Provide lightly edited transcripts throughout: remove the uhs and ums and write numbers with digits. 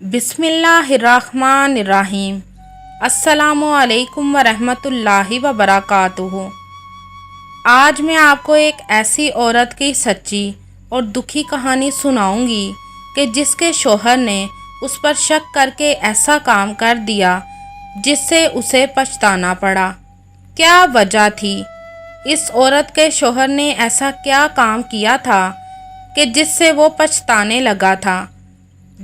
بسم اللہ الرحمن الرحیم۔ السلام علیکم ورحمۃ وبرکاتہ۔ آج میں آپ کو ایک ایسی عورت کی سچی اور دکھی کہانی سناؤں گی کہ جس کے شوہر نے اس پر شک کر کے ایسا کام کر دیا جس سے اسے پچھتانا پڑا۔ کیا وجہ تھی؟ اس عورت کے شوہر نے ایسا کیا کام کیا تھا کہ جس سے وہ پچھتانے لگا تھا؟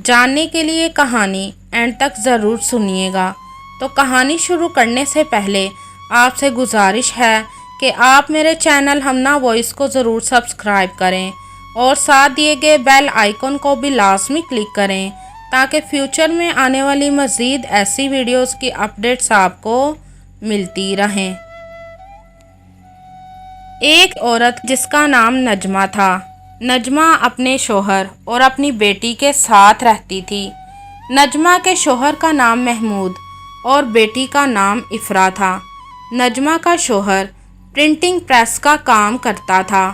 جاننے کے لیے کہانی اینڈ تک ضرور سنیے گا۔ تو کہانی شروع کرنے سے پہلے آپ سے گزارش ہے کہ آپ میرے چینل ہمنا وائس کو ضرور سبسکرائب کریں اور ساتھ دیے گئے بیل آئیکن کو بھی لازمی کلک کریں تاکہ فیوچر میں آنے والی مزید ایسی ویڈیوز کی اپڈیٹس آپ کو ملتی رہیں۔ ایک عورت جس کا نام نجمہ تھا۔ نجمہ اپنے شوہر اور اپنی بیٹی کے ساتھ رہتی تھی۔ نجمہ کے شوہر کا نام محمود اور بیٹی کا نام افرا تھا۔ نجمہ کا شوہر پرنٹنگ پریس کا کام کرتا تھا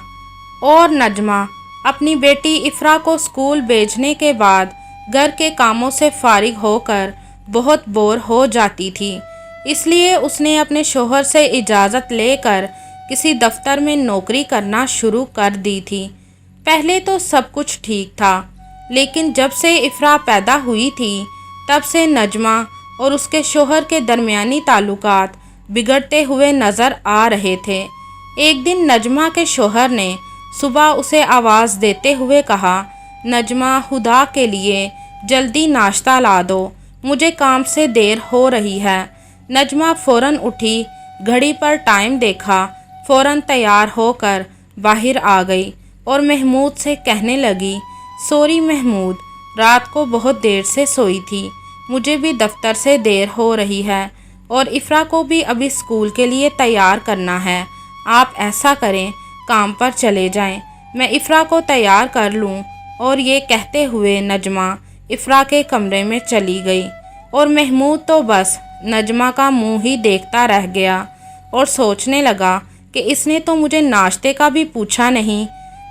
اور نجمہ اپنی بیٹی افرا کو اسکول بھیجنے کے بعد گھر کے کاموں سے فارغ ہو کر بہت بور ہو جاتی تھی، اس لیے اس نے اپنے شوہر سے اجازت لے کر کسی دفتر میں نوکری کرنا شروع کر دی تھی۔ پہلے تو سب کچھ ٹھیک تھا، لیکن جب سے افرا پیدا ہوئی تھی تب سے نجمہ اور اس کے شوہر کے درمیانی تعلقات بگڑتے ہوئے نظر آ رہے تھے۔ ایک دن نجمہ کے شوہر نے صبح اسے آواز دیتے ہوئے کہا، نجمہ خدا کے لیے جلدی ناشتہ لا دو، مجھے کام سے دیر ہو رہی ہے۔ نجمہ فوراً اٹھی، گھڑی پر ٹائم دیکھا، فوراً تیار ہو کر باہر آ گئی اور محمود سے کہنے لگی، سوری محمود، رات کو بہت دیر سے سوئی تھی، مجھے بھی دفتر سے دیر ہو رہی ہے اور افرا کو بھی ابھی اسکول کے لیے تیار کرنا ہے۔ آپ ایسا کریں، کام پر چلے جائیں، میں افرا کو تیار کر لوں۔ اور یہ کہتے ہوئے نجمہ افرا کے کمرے میں چلی گئی اور محمود تو بس نجمہ کا منہ ہی دیکھتا رہ گیا اور سوچنے لگا کہ اس نے تو مجھے ناشتے کا بھی پوچھا نہیں۔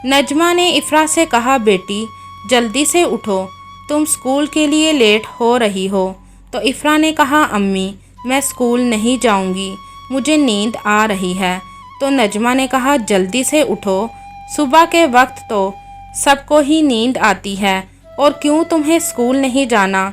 نجمہ نے افرا سے کہا، بیٹی جلدی سے اٹھو، تم اسکول کے لیے لیٹ ہو رہی ہو۔ تو افرا نے کہا، امی میں اسکول نہیں جاؤں گی، مجھے نیند آ رہی ہے۔ تو نجمہ نے کہا، جلدی سے اٹھو، صبح کے وقت تو سب کو ہی نیند آتی ہے، اور کیوں تمہیں اسکول نہیں جانا؟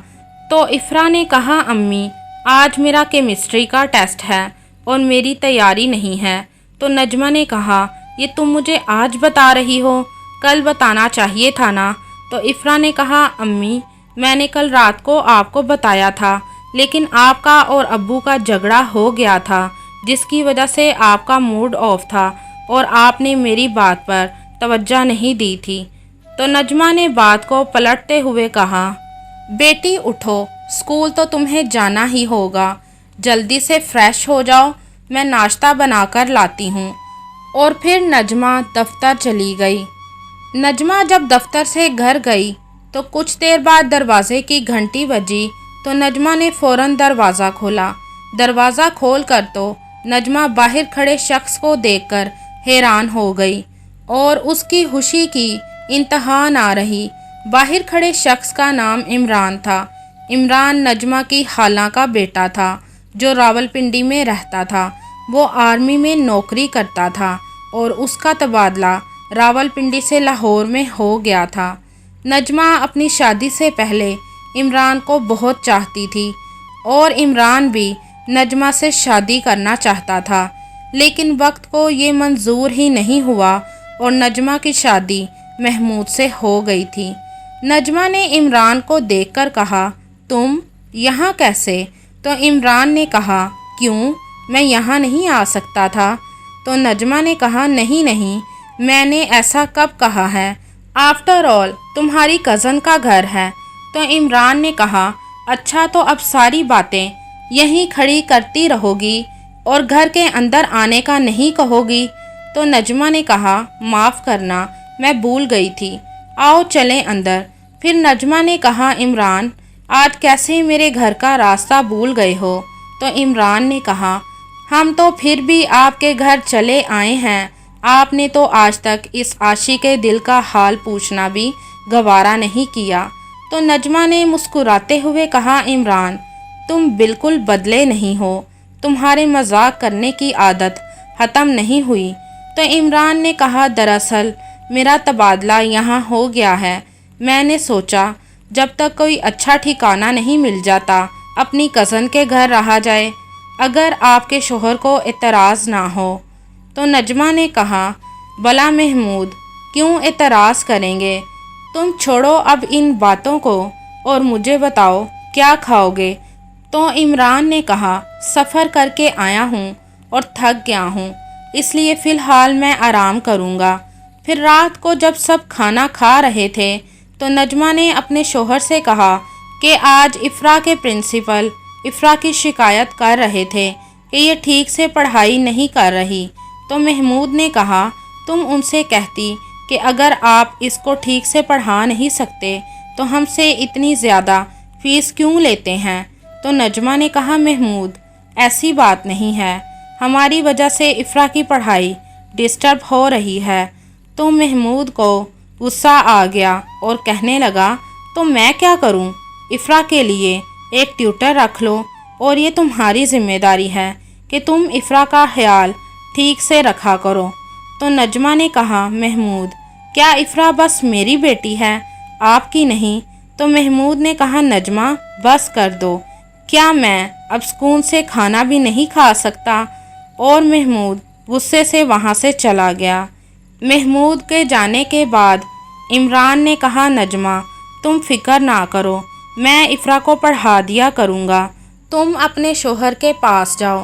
تو افرا نے کہا، امی آج میرا کیمسٹری کا ٹیسٹ ہے اور میری تیاری نہیں ہے۔ تو نجمہ نے کہا، یہ تم مجھے آج بتا رہی ہو، کل بتانا چاہیے تھا نا؟ تو افرا نے کہا، امی میں نے کل رات کو آپ کو بتایا تھا، لیکن آپ کا اور ابو کا جھگڑا ہو گیا تھا جس کی وجہ سے آپ کا موڈ آف تھا اور آپ نے میری بات پر توجہ نہیں دی تھی۔ تو نجمہ نے بات کو پلٹتے ہوئے کہا، بیٹی اٹھو، اسکول تو تمہیں جانا ہی ہوگا، جلدی سے فریش ہو جاؤ، میں ناشتہ بنا کر لاتی ہوں۔ اور پھر نجمہ دفتر چلی گئی۔ نجمہ جب دفتر سے گھر گئی تو کچھ دیر بعد دروازے کی گھنٹی بجی تو نجمہ نے فوراً دروازہ کھولا۔ دروازہ کھول کر تو نجمہ باہر کھڑے شخص کو دیکھ کر حیران ہو گئی اور اس کی خوشی کی انتہا نہ رہی۔ باہر کھڑے شخص کا نام عمران تھا۔ عمران نجمہ کی خالہ کا بیٹا تھا جو راولپنڈی میں رہتا تھا۔ وہ آرمی میں نوکری کرتا تھا اور اس کا تبادلہ راولپنڈی سے لاہور میں ہو گیا تھا۔ نجمہ اپنی شادی سے پہلے عمران کو بہت چاہتی تھی اور عمران بھی نجمہ سے شادی کرنا چاہتا تھا، لیکن وقت کو یہ منظور ہی نہیں ہوا اور نجمہ کی شادی محمود سے ہو گئی تھی۔ نجمہ نے عمران کو دیکھ کر کہا، تم یہاں کیسے؟ تو عمران نے کہا، کیوں میں یہاں نہیں آ سکتا تھا؟ تو نجمہ نے کہا، نہیں میں نے ایسا کب کہا ہے، آفٹر آل تمہاری کزن کا گھر ہے۔ تو عمران نے کہا، اچھا تو اب ساری باتیں یہیں کھڑی کرتی رہو گی اور گھر کے اندر آنے کا نہیں کہو گی؟ تو نجمہ نے کہا، معاف کرنا میں بھول گئی تھی، آؤ چلیں اندر۔ پھر نجمہ نے کہا، عمران آج کیسے میرے گھر کا راستہ بھول گئے ہو؟ تو عمران نے کہا، ہم تو پھر بھی آپ کے گھر چلے آئے ہیں، آپ نے تو آج تک اس عاشق کے دل کا حال پوچھنا بھی گوارا نہیں کیا۔ تو نجمہ نے مسکراتے ہوئے کہا عمران تم بالکل بدلے نہیں ہو، تمہارے مذاق کرنے کی عادت ختم نہیں ہوئی۔ تو عمران نے کہا دراصل میرا تبادلہ یہاں ہو گیا ہے، میں نے سوچا جب تک کوئی اچھا ٹھکانہ نہیں مل جاتا اپنی کزن کے گھر رہا جائے، اگر آپ کے شوہر کو اعتراض نہ ہو۔ تو نجمہ نے کہا بلا محمود کیوں اعتراض کریں گے، تم چھوڑو اب ان باتوں کو اور مجھے بتاؤ کیا کھاؤ گے۔ تو عمران نے کہا سفر کر کے آیا ہوں اور تھک گیا ہوں، اس لیے فی الحال میں آرام کروں گا۔ پھر رات کو جب سب کھانا کھا رہے تھے تو نجمہ نے اپنے شوہر سے کہا کہ آج افرا کے پرنسپل افرا کی شکایت کر رہے تھے کہ یہ ٹھیک سے پڑھائی نہیں کر رہی۔ تو محمود نے کہا تم ان سے کہتی کہ اگر آپ اس کو ٹھیک سے پڑھا نہیں سکتے تو ہم سے اتنی زیادہ فیس کیوں لیتے ہیں۔ تو نجمہ نے کہا محمود ایسی بات نہیں ہے، ہماری وجہ سے افرا کی پڑھائی ڈسٹرب ہو رہی ہے۔ تو محمود کو غصہ آ گیا اور کہنے لگا تو میں کیا کروں، افرا کے لیے ایک ٹیوٹر رکھ لو اور یہ تمہاری ذمہ داری ہے کہ تم افرا کا خیال ٹھیک سے رکھا کرو۔ تو نجمہ نے کہا محمود کیا افرا بس میری بیٹی ہے، آپ کی نہیں؟ تو محمود نے کہا نجمہ بس کر دو، کیا میں اب سکون سے کھانا بھی نہیں کھا سکتا؟ اور محمود غصے سے وہاں سے چلا گیا۔ محمود کے جانے کے بعد عمران نے کہا نجمہ تم فکر نہ کرو، میں افرا کو پڑھا دیا کروں گا، تم اپنے شوہر کے پاس جاؤ۔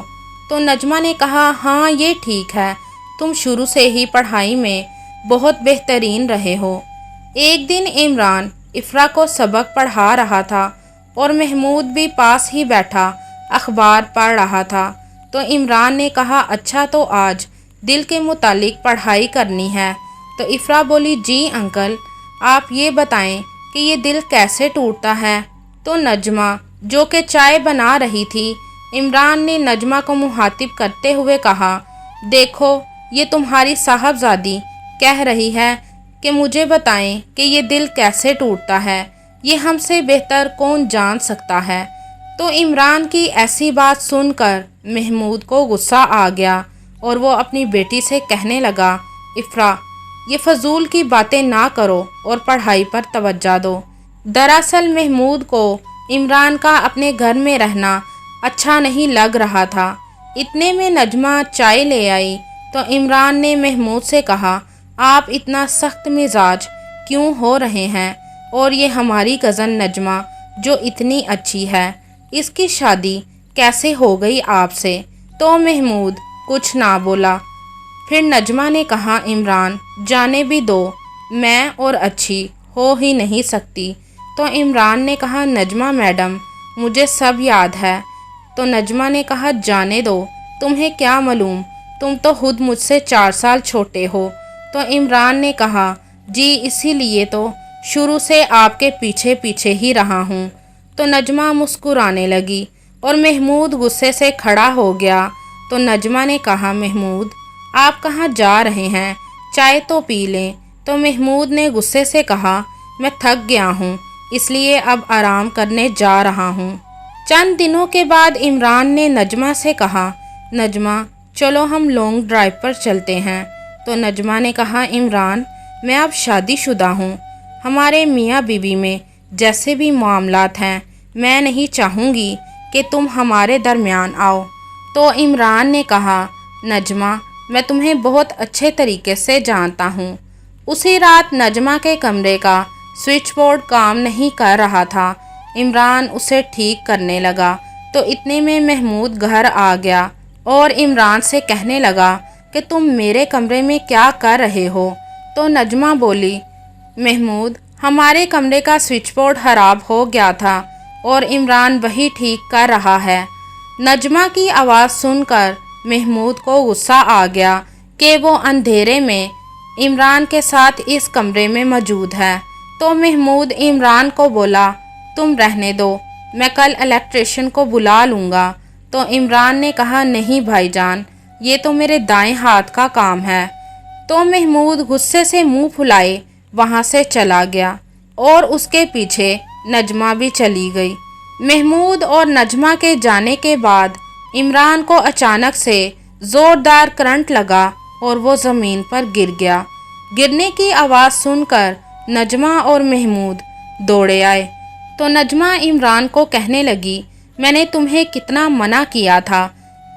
تو نجمہ نے کہا ہاں یہ ٹھیک ہے، تم شروع سے ہی پڑھائی میں بہت بہترین رہے ہو۔ ایک دن عمران افرا کو سبق پڑھا رہا تھا اور محمود بھی پاس ہی بیٹھا اخبار پڑھ رہا تھا۔ تو عمران نے کہا اچھا تو آج دل کے متعلق پڑھائی کرنی ہے۔ تو افرا بولی جی انکل، آپ یہ بتائیں کہ یہ دل کیسے ٹوٹتا ہے۔ تو نجمہ جو کہ چائے بنا رہی تھی، عمران نے نجمہ کو مخاطب کرتے ہوئے کہا دیکھو یہ تمہاری صاحبزادی کہہ رہی ہے کہ مجھے بتائیں کہ یہ دل کیسے ٹوٹتا ہے، یہ ہم سے بہتر کون جان سکتا ہے۔ تو عمران کی ایسی بات سن کر محمود کو غصہ آ گیا اور وہ اپنی بیٹی سے کہنے لگا افرا یہ فضول کی باتیں نہ کرو اور پڑھائی پر توجہ دو۔ دراصل محمود کو عمران کا اپنے گھر میں رہنا اچھا نہیں لگ رہا تھا۔ اتنے میں نجمہ چائے لے آئی تو عمران نے محمود سے کہا آپ اتنا سخت مزاج کیوں ہو رہے ہیں، اور یہ ہماری کزن نجمہ جو اتنی اچھی ہے اس کی شادی کیسے ہو گئی آپ سے؟ تو محمود کچھ نہ بولا۔ پھر نجمہ نے کہا عمران جانے بھی دو، میں اور اچھی ہو ہی نہیں سکتی۔ تو عمران نے کہا نجمہ میڈم مجھے سب یاد ہے۔ تو نجمہ نے کہا جانے دو، تمہیں کیا معلوم، تم تو خود مجھ سے 4 سال چھوٹے ہو۔ تو عمران نے کہا جی اسی لیے تو شروع سے آپ کے پیچھے پیچھے ہی رہا ہوں۔ تو نجمہ مسکرانے لگی اور محمود غصے سے کھڑا ہو گیا۔ تو نجمہ نے کہا محمود آپ کہاں جا رہے ہیں، چائے تو پی لیں۔ تو محمود نے غصے سے کہا میں تھک گیا ہوں اس لیے اب آرام کرنے جا رہا ہوں۔ چند دنوں کے بعد عمران نے نجمہ سے کہا نجمہ چلو ہم لانگ ڈرائیو پر چلتے ہیں۔ تو نجمہ نے کہا عمران میں اب شادی شدہ ہوں، ہمارے میاں بیوی میں جیسے بھی معاملات ہیں میں نہیں چاہوں گی کہ تم ہمارے درمیان آؤ۔ تو عمران نے کہا نجمہ میں تمہیں بہت اچھے طریقے سے جانتا ہوں۔ اسی رات نجمہ کے کمرے کا سوئچ بورڈ کام نہیں کر رہا تھا۔ عمران اسے ٹھیک کرنے لگا تو اتنے میں محمود گھر آ گیا اور عمران سے کہنے لگا کہ تم میرے کمرے میں کیا کر رہے ہو؟ تو نجمہ بولی محمود ہمارے کمرے کا سوئچ بورڈ خراب ہو گیا تھا اور عمران وہی ٹھیک کر رہا ہے۔ نجمہ کی آواز سن کر محمود کو غصہ آ گیا کہ وہ اندھیرے میں عمران کے ساتھ اس کمرے میں موجود ہے۔ تو محمود عمران کو بولا تم رہنے دو، میں کل الیکٹریشین کو بلا لوں گا۔ تو عمران نے کہا نہیں بھائی جان یہ تو میرے دائیں ہاتھ کا کام ہے۔ تو محمود غصے سے منہ پھلائے وہاں سے چلا گیا اور اس کے پیچھے نجمہ بھی چلی گئی۔ محمود اور نجمہ کے جانے کے بعد عمران کو اچانک سے زوردار کرنٹ لگا اور وہ زمین پر گر گیا۔ گرنے کی آواز سن کر نجمہ اور محمود دوڑے آئے تو نجمہ عمران کو کہنے لگی، میں نے تمہیں کتنا منع کیا تھا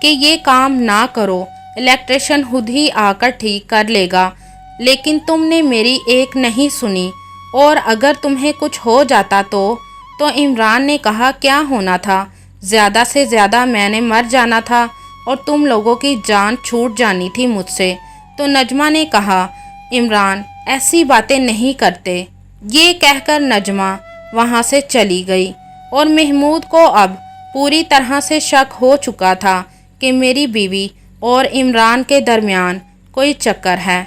کہ یہ کام نہ کرو، الیکٹریشین خود ہی آ کر ٹھیک کر لے گا، لیکن تم نے میری ایک نہیں سنی، اور اگر تمہیں کچھ ہو جاتا تو عمران نے کہا کیا ہونا تھا، زیادہ سے زیادہ میں نے مر جانا تھا اور تم لوگوں کی جان چھوٹ جانی تھی مجھ سے۔ تو نجمہ نے کہا عمران ایسی باتیں نہیں کرتے۔ یہ کہہ کر نجمہ وہاں سے چلی گئی اور محمود کو اب پوری طرح سے شک ہو چکا تھا کہ میری بیوی اور عمران کے درمیان کوئی چکر ہے۔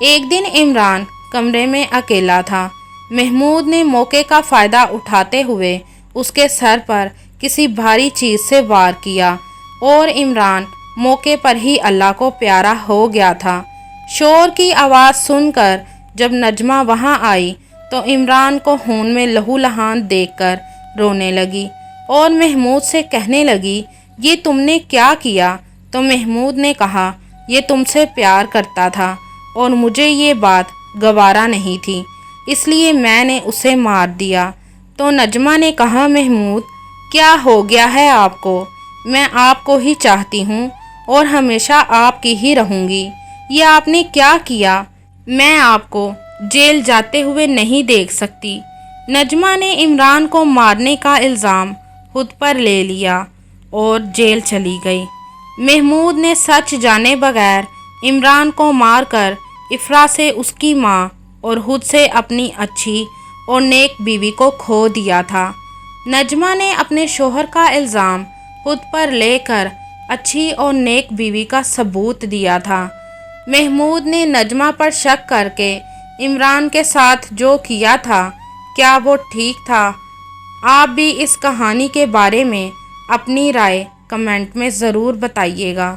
ایک دن عمران کمرے میں اکیلا تھا۔ محمود نے موقع کا فائدہ اٹھاتے ہوئے اس کے سر پر کسی بھاری چیز سے وار کیا اور عمران موقع پر ہی اللہ کو پیارا ہو گیا تھا۔ شور کی آواز سن کر جب نجمہ وہاں آئی تو عمران کو خون میں لہو لہان دیکھ کر رونے لگی اور محمود سے کہنے لگی، یہ تم نے کیا کیا؟ تو محمود نے کہا، یہ تم سے پیار کرتا تھا اور مجھے یہ بات گوارا نہیں تھی، اس لیے میں نے اسے مار دیا۔ تو نجمہ نے کہا، محمود کیا ہو گیا ہے آپ کو؟ میں آپ کو ہی چاہتی ہوں اور ہمیشہ آپ کی ہی رہوں گی۔ یہ آپ نے کیا کیا؟ میں آپ کو جیل جاتے ہوئے نہیں دیکھ سکتی۔ نجمہ نے عمران کو مارنے کا الزام خود پر لے لیا اور جیل چلی گئی۔ محمود نے سچ جانے بغیر عمران کو مار کر افرا سے اس کی ماں اور خود سے اپنی اچھی اور نیک بیوی کو کھو دیا تھا۔ نجمہ نے اپنے شوہر کا الزام خود پر لے کر اچھی اور نیک بیوی کا ثبوت دیا تھا۔ محمود نے نجمہ پر شک کر کے عمران کے ساتھ جو کیا تھا، کیا وہ ٹھیک تھا؟ آپ بھی اس کہانی کے بارے میں اپنی رائے کمنٹ میں ضرور بتائیے گا۔